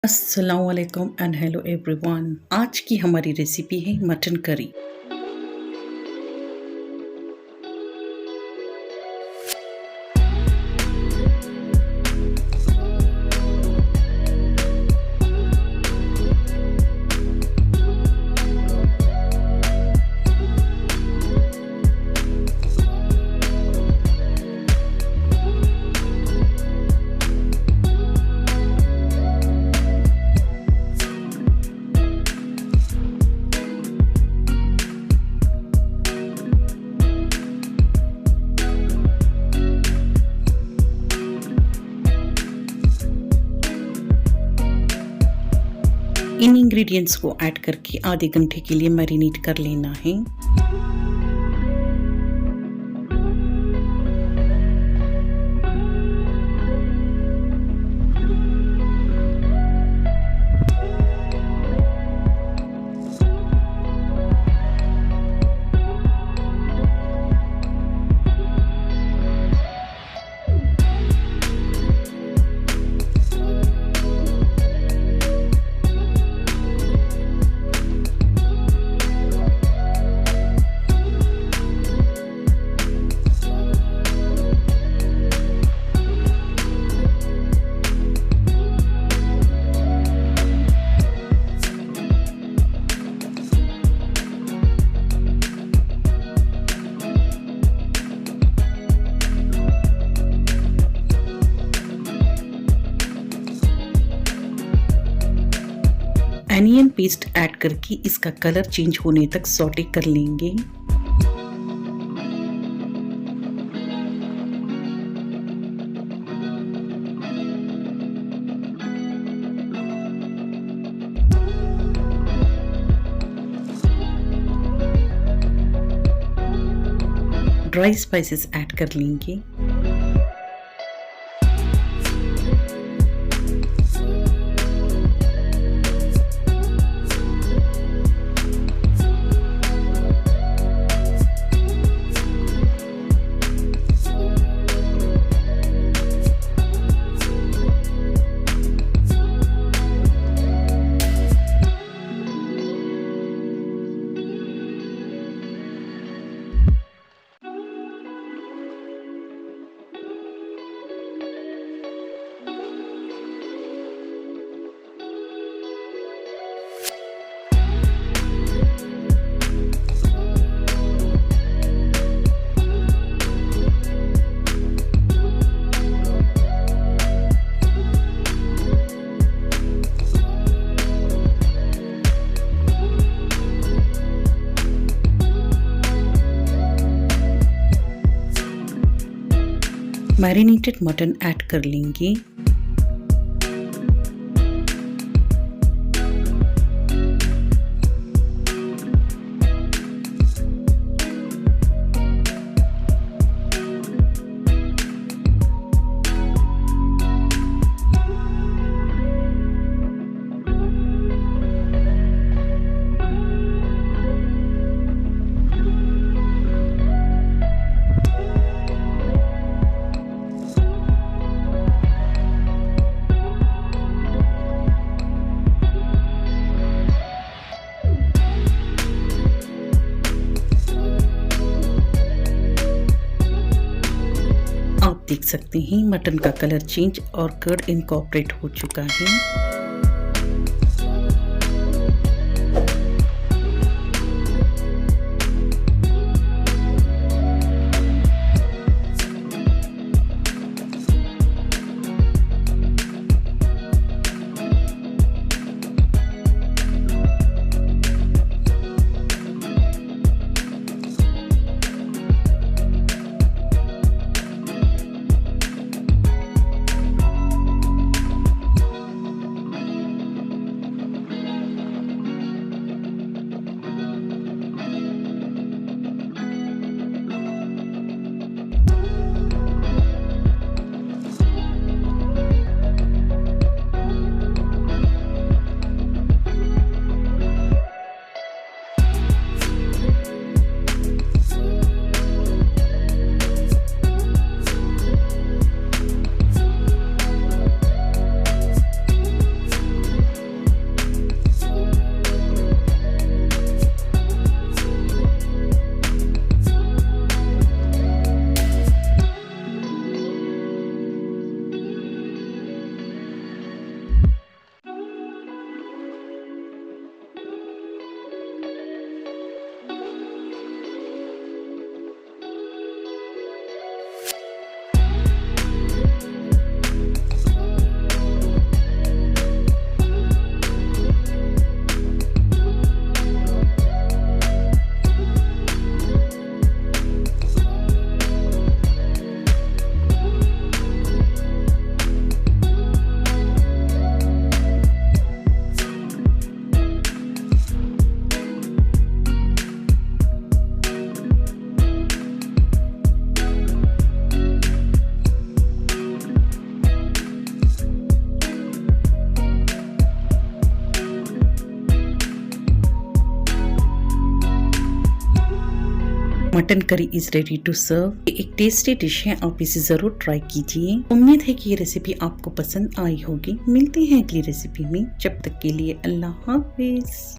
अस्सलाम वालेकुम and hello everyone. आज की हमारी रेसिपी है मटन करी। इन इंग्रेडिएंट्स को ऐड करके आधे घंटे के लिए मैरिनेट कर लेना है। अनियन पेस्ट ऐड करके इसका कलर चेंज होने तक सौटे कर लेंगे। ड्राई स्पाइसेस ऐड कर लेंगे। मैरिनेटेड मटन ऐड कर लेंगे। देख सकते हैं मटन का कलर चेंज और कर्ड इनकॉर्पोरेट हो चुका है। Mutton curry is ready to serve. एक टेस्टी डिश है, आप इसे जरूर ट्राई कीजिए। उम्मीद है कि ये रेसिपी आपको पसंद आई होगी। मिलते हैं अगली रेसिपी में, जब तक के लिए अल्लाह हाफिज।